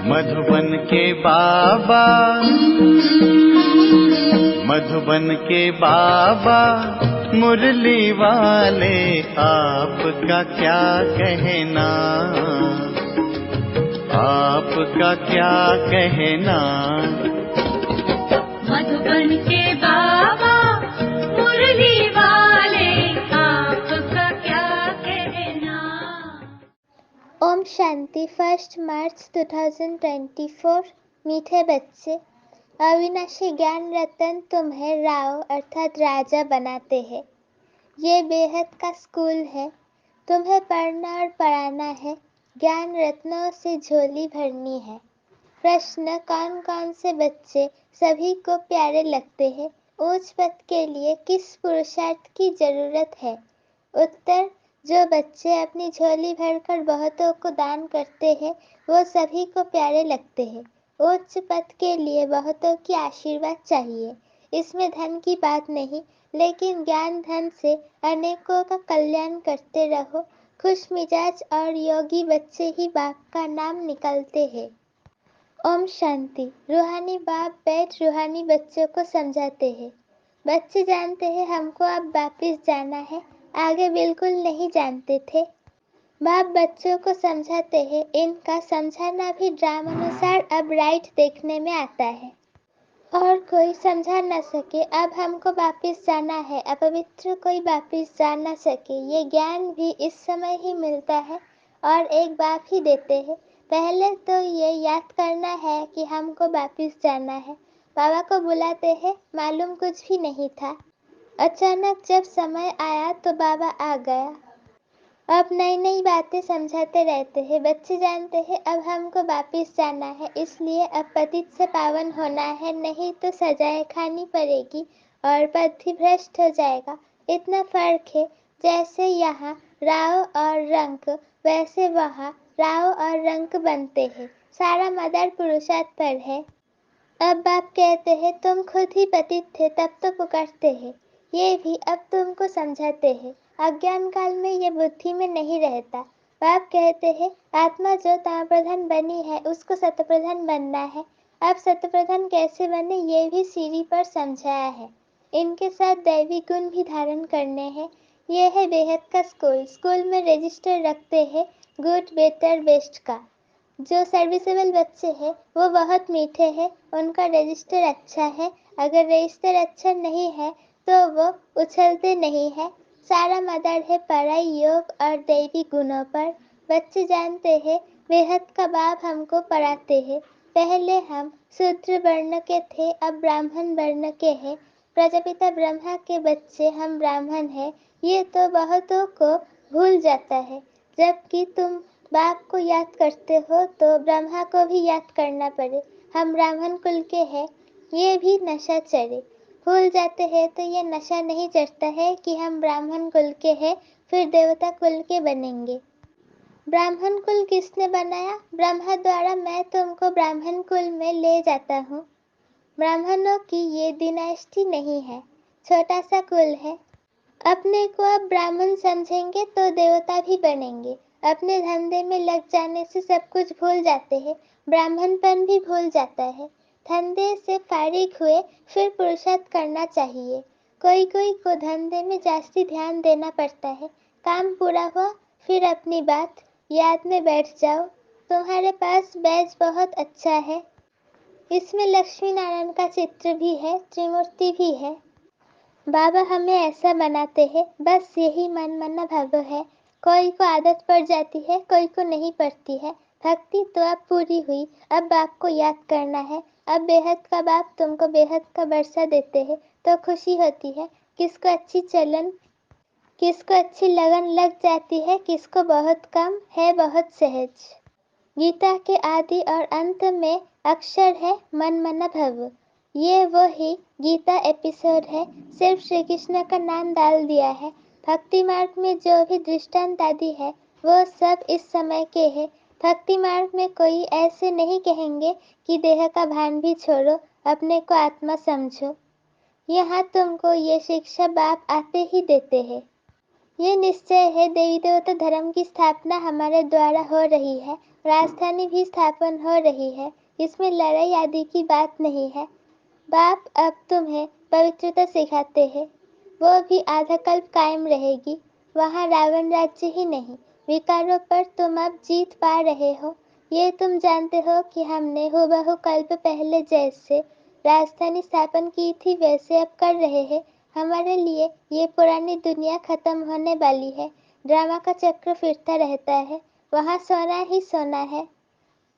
मधुबन के बाबा, मधुबन के बाबा मुरली वाले, आपका क्या कहना, आपका क्या कहना। मधुबन के बाबा मुरली वाले, आपका क्या कहना। ओम शांति। 1 मार्च 2024। मीठे बच्चे, अविनाशी ज्ञान रतन तुम्हें राव अर्थात राजा बनाते हैं। ये बेहद का स्कूल है, तुम्हें पढ़ना और पढ़ाना है, ज्ञान रत्नों से झोली भरनी है। प्रश्न, कौन कौन से बच्चे सभी को प्यारे लगते हैं? ऊंच पद के लिए किस पुरुषार्थ की जरूरत है? उत्तर, जो बच्चे अपनी झोली भरकर बहुतों को दान करते हैं वो सभी को प्यारे लगते हैं। उच्च पद के लिए बहुतों की आशीर्वाद चाहिए। इसमें धन की बात नहीं, लेकिन ज्ञान धन से अनेकों का कल्याण करते रहो। खुश मिजाज और योगी बच्चे ही बाप का नाम निकलते हैं। ओम शांति। रूहानी बाप बैठ रूहानी बच्चों को समझाते हैं। बच्चे जानते हैं हमको अब वापिस जाना है, आगे बिल्कुल नहीं जानते थे। बाप बच्चों को समझाते हैं, इनका समझाना भी ड्रामानुसार अब राइट देखने में आता है। और कोई समझा न सके, अब हमको वापिस जाना है, अपवित्र कोई वापिस जा न सके। ये ज्ञान भी इस समय ही मिलता है और एक बाप ही देते हैं। पहले तो ये याद करना है कि हमको वापिस जाना है। बाबा को बुलाते हैं, मालूम कुछ भी नहीं था। अचानक जब समय आया तो बाबा आ गया। अब नई नई बातें समझाते रहते हैं। बच्चे जानते हैं अब हमको वापिस जाना है, इसलिए अब पतित से पावन होना है, नहीं तो सजाएं खानी पड़ेगी और पद भी भ्रष्ट हो जाएगा। इतना फर्क है, जैसे यहाँ राव और रंक, वैसे वहाँ राव और रंक बनते हैं। सारा मदार पुरुषार्थ पर है। अब बाप कहते हैं तुम खुद ही पतित थे तब तो पुकारते हैं, ये भी अब तुमको समझाते हैं। अज्ञान काल में ये बुद्धि में नहीं रहता। बाप कहते हैं आत्मा जो तामप्रधान बनी है उसको सतप्रधान बनना है। अब सतप्रधान कैसे बने ये भी सीढ़ी पर समझाया है। इनके साथ दैवी गुण भी धारण करने हैं। ये है बेहद का स्कूल। स्कूल में रजिस्टर रखते हैं गुड, बेटर, बेस्ट का। जो सर्विसेबल बच्चे हैं वो बहुत मीठे हैं, उनका रजिस्टर अच्छा है। अगर रजिस्टर अच्छा नहीं है तो वो उछलते नहीं है। सारा मदार है पढ़ाई, योग और दैवी गुणों पर। बच्चे जानते हैं बेहद का बाप हमको पढ़ाते हैं। पहले हम शूद्र वर्ण के थे, अब ब्राह्मण वर्ण के हैं। प्रजापिता ब्रह्मा के बच्चे हम ब्राह्मण हैं। ये तो बहुतों को भूल जाता है। जबकि तुम बाप को याद करते हो तो ब्रह्मा को भी याद करना पड़े। हम ब्राह्मण कुल के हैं, ये भी नशा चढ़े। भूल जाते हैं तो ये नशा नहीं चढ़ता है कि हम ब्राह्मण कुल के हैं, फिर देवता कुल के बनेंगे। ब्राह्मण कुल किसने बनाया? ब्रह्मा द्वारा। मैं तुमको ब्राह्मण कुल में ले जाता हूँ। ब्राह्मणों की ये डिनास्टी नहीं है, छोटा सा कुल है। अपने को अब ब्राह्मण समझेंगे तो देवता भी बनेंगे। अपने धंधे में लग जाने से सब कुछ भूल जाते हैं, ब्राह्मणपन भी भूल जाता है। धंधे से फारिग हुए फिर पुरुषार्थ करना चाहिए। कोई कोई को धंधे में जास्ती ध्यान देना पड़ता है। काम पूरा हुआ फिर अपनी बात याद में बैठ जाओ। तुम्हारे पास बैज बहुत अच्छा है, इसमें लक्ष्मी नारायण का चित्र भी है, त्रिमूर्ति भी है। बाबा हमें ऐसा बनाते हैं, बस यही मनमाना भाव है। कोई को आदत पड़ जाती है, कोई को नहीं पड़ती है। भक्ति तो अब पूरी हुई, अब बाप को याद करना है। अब बेहद का बाप तुमको बेहद का वर्षा देते हैं तो खुशी होती है। किसको अच्छी चलन, किसको अच्छी लगन लग जाती है, किसको बहुत कम है, बहुत सहज। गीता के आदि और अंत में अक्षर है मनमाना भव। ये वो ही गीता एपिसोड है, सिर्फ श्री कृष्ण का नाम डाल दिया है। भक्ति मार्ग में जो भी दृष्टांत आदि है वो सब इस समय के हैं। भक्ति मार्ग में कोई ऐसे नहीं कहेंगे कि देह का भान भी छोड़ो, अपने को आत्मा समझो। यहाँ तुमको ये शिक्षा बाप आते ही देते हैं। ये निश्चय है देवी देवता धर्म की स्थापना हमारे द्वारा हो रही है, राजधानी भी स्थापन हो रही है, इसमें लड़ाई आदि की बात नहीं है। बाप अब तुम्हें पवित्रता सिखाते हैं, वो भी आधा कल्प कायम रहेगी। वहाँ रावण राज्य ही नहीं, विकारों पर तुम अब जीत पा रहे हो। ये तुम जानते हो कि हमने हूबहू कल्प पहले जैसे राजधानी स्थापन की थी वैसे अब कर रहे हैं। हमारे लिए ये पुरानी दुनिया खत्म होने वाली है, ड्रामा का चक्र फिरता रहता है, वहाँ सोना ही सोना है।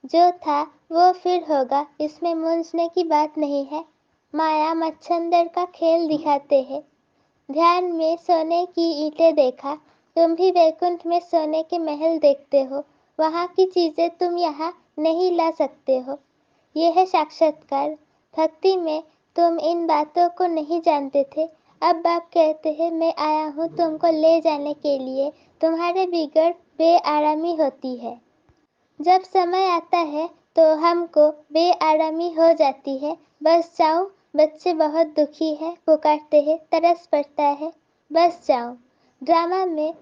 जो था वो फिर होगा, इसमें मूंझने की बात नहीं है। माया मच्छंदर का खेल दिखाते हैं। ध्यान में सोने की ईंटें देखा, तुम भी वैकुंठ में सोने के महल देखते हो, वहाँ की चीजें तुम यहाँ नहीं ला सकते हो। ये है साक्षात्कार। भक्ति में तुम इन बातों को नहीं जानते थे, अब बाप कहते हैं मैं आया हूँ तुमको ले जाने के लिए। तुम्हारे बिगड़ बेआरामी होती है, जब समय आता है तो हमको बेआरामी हो जाती है। बस जाओ, बच्चे बहुत दुखी है, पुकारते हैं, तरस पड़ता है, बस जाओ। ड्रामा में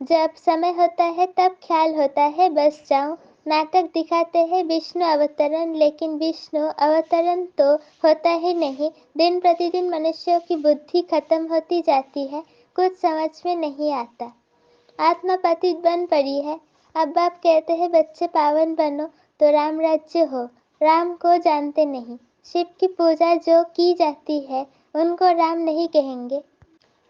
जब समय होता है तब ख्याल होता है बस जाओ। नाटक दिखाते हैं विष्णु अवतरण, लेकिन विष्णु अवतरण तो होता ही नहीं। दिन प्रतिदिन मनुष्यों की बुद्धि खत्म होती जाती है, कुछ समझ में नहीं आता। आत्मा पतित बन पड़ी है। अब बाप कहते हैं बच्चे पावन बनो तो राम राज्य हो। राम को जानते नहीं, शिव की पूजा जो की जाती है उनको राम नहीं कहेंगे।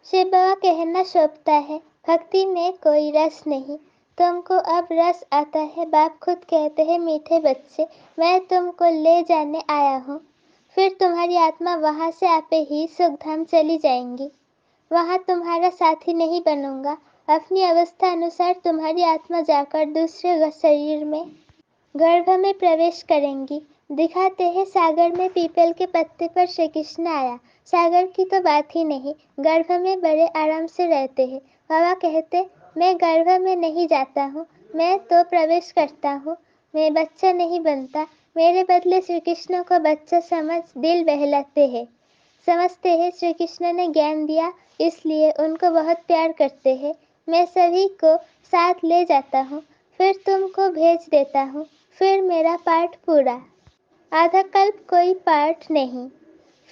शिव बाबा कहना शोभता है, भक्ति में कोई रस नहीं। तुमको अब रस आता है। बाप खुद कहते हैं मीठे बच्चे, मैं तुमको ले जाने आया हूँ। फिर तुम्हारी आत्मा वहाँ से आपे ही सुखधाम चली जाएंगी। वहाँ तुम्हारा साथी नहीं बनूंगा। अपनी अवस्था अनुसार तुम्हारी आत्मा जाकर दूसरे शरीर में गर्भ में प्रवेश करेंगी। दिखाते हैं सागर में पीपल के पत्ते पर श्री कृष्ण आया। सागर की तो बात ही नहीं, गर्भ में बड़े आराम से रहते हैं। बाबा कहते मैं गर्भ में नहीं जाता हूँ, मैं तो प्रवेश करता हूँ, मैं बच्चा नहीं बनता। मेरे बदले श्री कृष्ण को बच्चा समझ दिल बहलाते हैं। समझते हैं श्री कृष्ण ने ज्ञान दिया, इसलिए उनको बहुत प्यार करते हैं। मैं सभी को साथ ले जाता हूँ, फिर तुमको भेज देता हूँ, फिर मेरा पाठ पूरा। आधा कल्प कोई पाठ नहीं,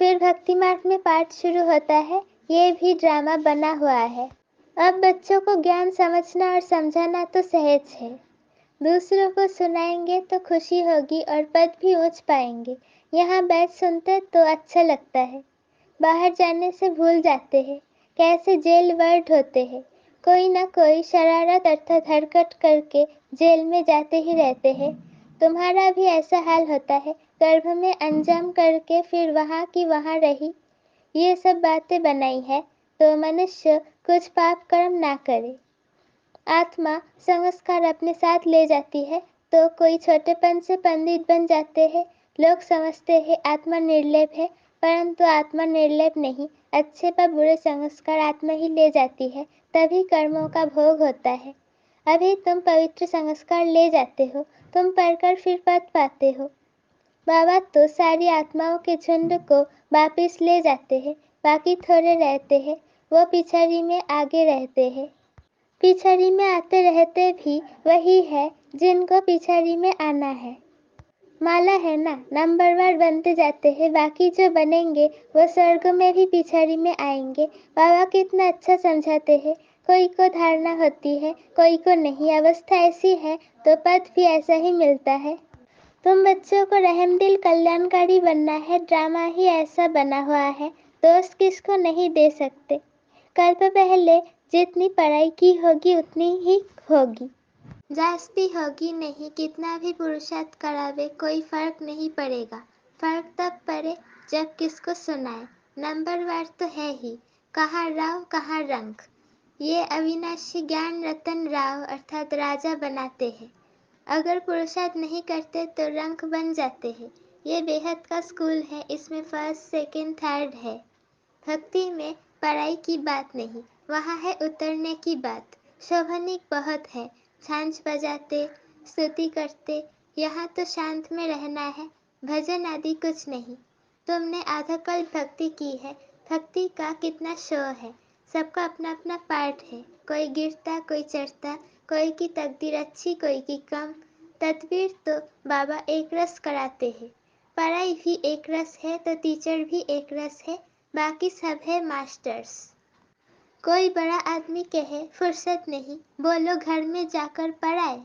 फिर भक्ति मार्ग में पाठ शुरू होता है। ये भी ड्रामा बना हुआ है। अब बच्चों को ज्ञान समझना और समझाना तो सहज है, दूसरों को सुनाएंगे तो खुशी होगी और पद भी ऊंच पाएंगे। यहाँ बैठ सुनते तो अच्छा लगता है, बाहर जाने से भूल जाते हैं कैसे जेल वर्ड होते हैं। कोई ना कोई शरारत अर्थात हरकत करके जेल में जाते ही रहते हैं। तुम्हारा भी ऐसा हाल होता है, गर्भ में अंजाम करके फिर वहाँ की वहाँ रही। ये सब बातें बनाई है तो मनुष्य कुछ पाप कर्म ना करे। आत्मा संस्कार अपने साथ ले जाती है तो कोई छोटेपन से पंडित बन जाते हैं। लोग समझते हैं आत्मा निर्लेप है, परंतु आत्मा निर्लेप नहीं। अच्छे पर बुरे संस्कार आत्मा ही ले जाती है, तभी कर्मों का भोग होता है। अभी तुम पवित्र संस्कार ले जाते हो, तुम पढ़कर फिर पद पाते हो। बाबा तो सारी आत्माओं के झुंड को वापिस ले जाते हैं, बाकी थोड़े रहते हैं, वो पिछड़ी में आगे रहते हैं। पिछड़ी में आते रहते भी वही है जिनको पिछड़ी में आना है। माला है ना, नंबरवार बनते जाते हैं, बाकी जो बनेंगे वो स्वर्ग में भी पिछड़ी में आएंगे। बाबा कितना अच्छा समझाते हैं। कोई को धारणा होती है, कोई को नहीं। अवस्था ऐसी है तो पद भी ऐसा ही मिलता है। तुम बच्चों को रहमदिल कल्याणकारी बनना है, ड्रामा ही ऐसा बना हुआ है, दोस्त किसको नहीं दे सकते। कल्प पहले जितनी पढ़ाई की होगी उतनी ही होगी, जास्ती होगी नहीं। कितना भी पुरुषार्थ करावे कोई फर्क नहीं पड़ेगा। फर्क तब पड़े जब किसको सुनाए। नंबरवार तो है ही, कहाँ राव कहाँ रंक। ये अविनाशी ज्ञान रतन राव अर्थात राजा बनाते हैं। अगर पुरुषार्थ नहीं करते तो रंक बन जाते हैं। ये बेहद का स्कूल है, इसमें फर्स्ट सेकंड थर्ड है। भक्ति में पढ़ाई की बात नहीं, वहाँ है उतरने की बात। शोभनिक बहुत है, झांझ बजाते स्तुति करते। यहाँ तो शांत में रहना है, भजन आदि कुछ नहीं। तुमने आधा कल्प भक्ति की है, भक्ति का कितना शो है, सबका अपना अपना पार्ट है। कोई गिरता, कोई चढ़ता, कोई की तकदीर अच्छी, कोई की कम। तदबीर तो बाबा एक रस कराते हैं। पढ़ाई भी एक रस है तो टीचर भी एक रस है, बाकी सब है मास्टर्स। कोई बड़ा आदमी कहे फुर्सत नहीं, बोलो घर में जाकर पढ़ाए,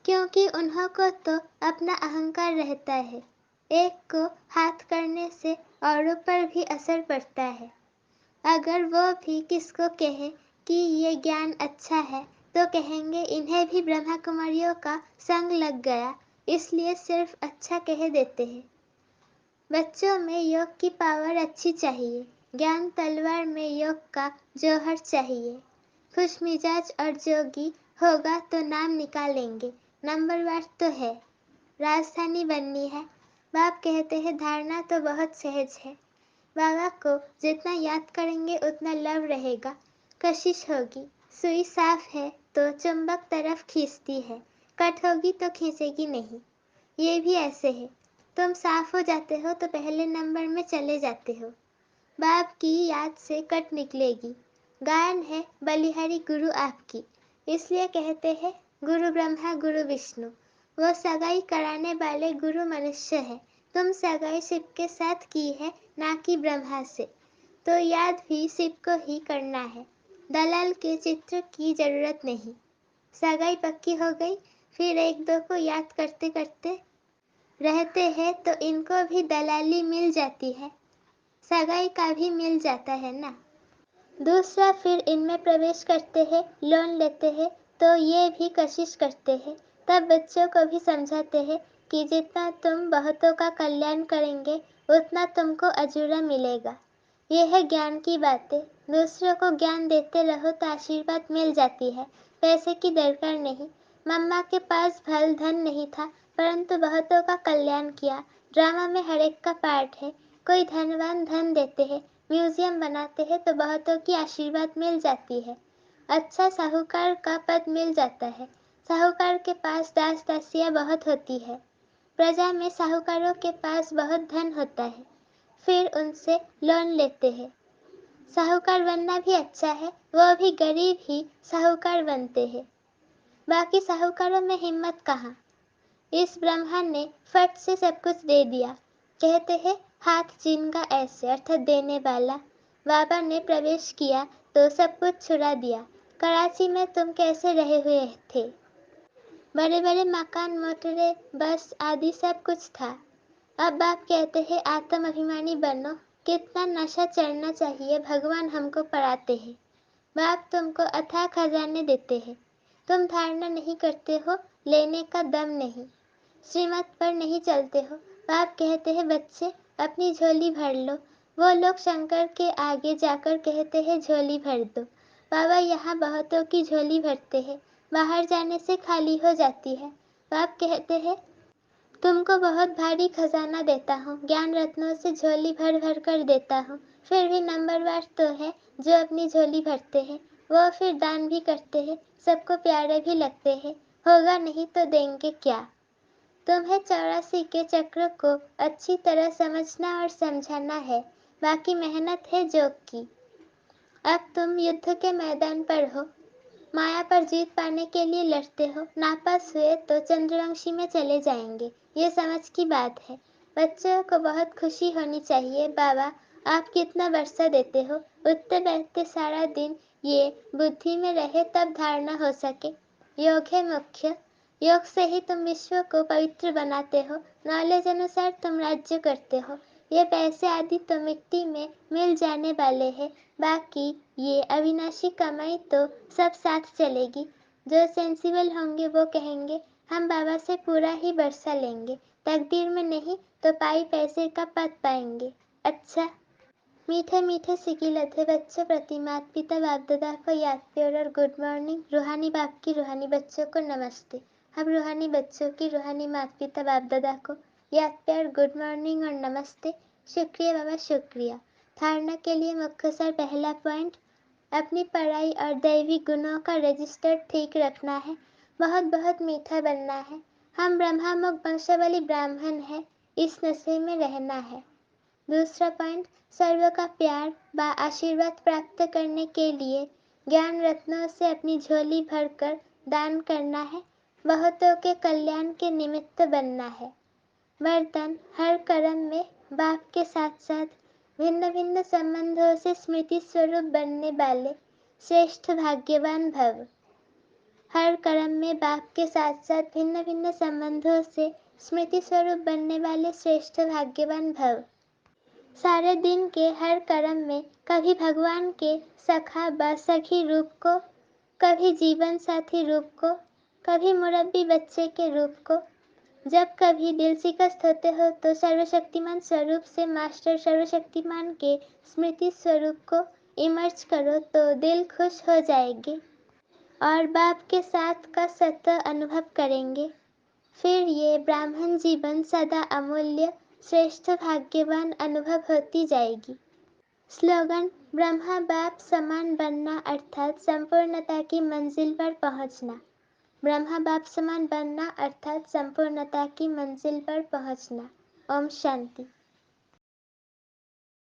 क्योंकि उन्हों को तो अपना अहंकार रहता है। एक को हाथ करने से औरों पर भी असर पड़ता है। अगर वो भी किसको कहे कि ये ज्ञान अच्छा है तो कहेंगे इन्हें भी ब्रह्मा कुमारियों का संग लग गया, इसलिए सिर्फ अच्छा कह देते हैं। बच्चों में योग की पावर अच्छी चाहिए, ज्ञान तलवार में योग का जौहर चाहिए। खुश मिजाज और जोगी होगा तो नाम निकालेंगे, नंबरवार तो है, राजधानी बननी है। बाप कहते हैं धारणा तो बहुत सहज है, बाबा को जितना याद करेंगे उतना लव रहेगा। कशिश होगी, सुई साफ है तो चुंबक तरफ खींचती है, कट होगी तो खींचेगी नहीं। ये भी ऐसे है, तुम साफ हो जाते हो तो पहले नंबर में चले जाते हो, बाप की याद से कट निकलेगी। गायन है बलिहारी गुरु आपकी, इसलिए कहते हैं गुरु ब्रह्मा गुरु विष्णु। वो सगाई कराने वाले गुरु मनुष्य है, तुम सगाई शिव के साथ की है, ना कि ब्रह्मा से, तो याद भी शिव को ही करना है। दलाल के चित्र की जरूरत नहीं। सगाई पक्की हो गई, फिर एक दो को याद करते करते रहते हैं तो इनको भी दलाली मिल जाती है, सगाई का भी मिल जाता है ना। दूसरा, फिर इनमें प्रवेश करते हैं, लोन लेते हैं तो ये भी कशिश करते हैं। तब बच्चों को भी समझाते हैं कि जितना तुम बहुतों का कल्याण करेंगे उतना तुमको अजूरा मिलेगा। ये है ज्ञान की बातें। दूसरों को ज्ञान देते रहो तो आशीर्वाद मिल जाती है, पैसे की दरकार नहीं। मम्मा के पास भल धन नहीं था, परंतु बहुतों का कल्याण किया। ड्रामा में हर एक का पार्ट है, कोई धनवान धन देते हैं, म्यूजियम बनाते हैं तो बहुतों की आशीर्वाद मिल जाती है। अच्छा साहूकार का पद मिल जाता है, साहूकार के पास दास दासियां बहुत होती है। प्रजा में साहूकारों के पास बहुत धन होता है, फिर उनसे लोन लेते हैं। साहूकार बनना भी अच्छा है, वो भी गरीब ही साहूकार बनते हैं। बाकी साहूकारों में हिम्मत कहाँ। इस ब्रह्मा ने फट से सब कुछ दे दिया। कहते हैं हाथ जिनका ऐसे, अर्थात देने वाला। बाबा ने प्रवेश किया तो सब कुछ छुड़ा दिया। कराची में तुम कैसे रहे हुए थे, बड़े बड़े मकान, मोटरें, बस आदि सब कुछ था। अब बाप कहते हैं आत्म अभिमानी बनो, कितना नशा चढ़ना चाहिए भगवान हमको पढ़ाते हैं। बाप तुमको अथाह खजाने देते हैं, तुम धारणा नहीं करते हो, लेने का दम नहीं, श्रीमत पर नहीं चलते हो। बाप कहते हैं बच्चे अपनी झोली भर लो, वो लोग शंकर के आगे जाकर कहते हैं झोली भर दो। बाबा यहाँ बहुतों की झोली भरते हैं, बाहर जाने से खाली हो जाती है। बाप कहते हैं तुमको बहुत भारी खजाना देता हूँ, ज्ञान रत्नों से झोली भर भर कर देता हूँ। फिर भी नंबरवार तो है जो अपनी झोली भरते हैं, वो फिर दान भी करते हैं, सबको प्यारे भी लगते हैं। होगा नहीं तो देंगे क्या। तुम्हें 84 के चक्र को अच्छी तरह समझना और समझाना है, बाकी मेहनत है जोग की। अब तुम युद्ध के मैदान पर हो, माया पर जीत पाने के लिए लड़ते हो, नापास हुए तो चंद्रवंशी में चले जाएंगे, ये समझ की बात है। बच्चों को बहुत खुशी होनी चाहिए, बाबा आप कितना वर्षा देते हो, उठते बैठते सारा दिन ये बुद्धि में रहे तब धारणा हो सके। योग है मुख्य, योग से ही तुम विश्व को पवित्र बनाते हो, नॉलेज अनुसार तुम राज्य करते हो। ये पैसे आदि तो मिट्टी में मिल जाने वाले हैं, बाकी ये अविनाशी कमाई तो सब साथ चलेगी। जो सेंसिबल होंगे वो कहेंगे हम बाबा से पूरा ही बरसा लेंगे, तकदीर में नहीं तो पाई पैसे का पद पाएंगे। अच्छा, मीठे मीठे सिकी लधे बच्चों प्रति माता पिता बाप दादा को याद प्यार और गुड मॉर्निंग। रूहानी बाप की रूहानी बच्चों को नमस्ते। हम रूहानी बच्चों की रूहानी माता पिता बाप दादा को याद प्यार, गुड मॉर्निंग और नमस्ते। शुक्रिया बाबा, शुक्रिया। धारणा के लिए मुख्य सार पहला पॉइंट, अपनी पढ़ाई और दैवी गुणों का रजिस्टर ठीक रखना है, बहुत बहुत मीठा बनना है। हम ब्रह्मामुख वंशावली ब्राह्मण है, इस नशे में रहना है। दूसरा पॉइंट, सर्व का प्यार व आशीर्वाद प्राप्त करने के लिए ज्ञान रत्नों से अपनी झोली भरकर दान करना है, बहुतों के कल्याण के निमित्त बनना है। वरदान: हर कर्म में बाप के साथ साथ भिन्न भिन्न संबंधों से स्मृति स्वरूप बनने वाले श्रेष्ठ भाग्यवान भव। हर कर्म में बाप के साथ साथ भिन्न भिन्न संबंधों से स्मृति स्वरूप बनने वाले श्रेष्ठ भाग्यवान भव। सारे दिन के हर कर्म में कभी भगवान के सखा व सखी रूप को, कभी जीवन साथी रूप को, कभी मुरब्बी बच्चे के रूप को, जब कभी दिल शिकस्त होते हो तो सर्वशक्तिमान स्वरूप से मास्टर सर्वशक्तिमान के स्मृति स्वरूप को इमर्ज करो तो दिल खुश हो जाएंगे और बाप के साथ का सत्य अनुभव करेंगे। फिर ये ब्राह्मण जीवन सदा अमूल्य श्रेष्ठ भाग्यवान अनुभव होती जाएगी। स्लोगन: ब्रह्मा बाप समान बनना अर्थात संपूर्णता की मंजिल पर पहुंचना। ब्रह्मा बाप समान बनना अर्थात संपूर्णता की मंजिल पर पहुंचना। ओम शांति।